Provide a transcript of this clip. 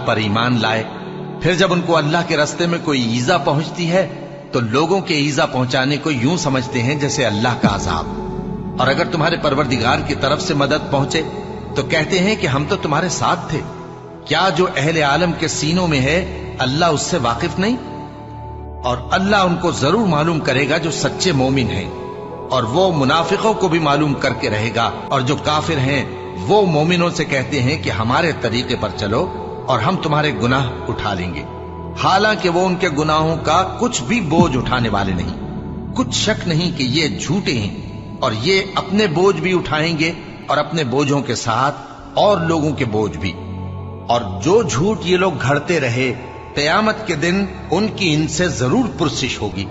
पर ईमान लाए। फिर जब उनको अल्लाह के रास्ते में कोई ईजा पहुंचती है तो लोगों के ईजा पहुंचाने को यूं समझते हैं जैसे अल्लाह का अजाब। और अगर तुम्हारे परवरदिगार की तरफ से मदद पहुंचे तो कहते हैं कि हम तो तुम्हारे साथ थे। क्या जो अहले आलम के सीनों में है अल्लाह उससे वाकिफ नहीं? और अल्लाह उनको जरूर मालूम करेगा जो सच्चे मोमिन हैं, और वो मुनाफिकों को भी मालूम करके रहेगा। और जो काफिर हैं वो मोमिनों से कहते हैं कि हमारे तरीके पर चलो और हम तुम्हारे गुनाह उठा लेंगे, हालांकि वो उनके गुनाहों का कुछ भी बोझ उठाने वाले नहीं। कुछ शक नहीं कि ये झूठे हैं और ये अपने बोझ भी उठाएंगे और अपने बोझों के साथ और लोगों के बोझ भी। और जो झूठ ये लोग घड़ते रहे, क़यामत के दिन उनकी इनसे जरूर पुरसिश होगी।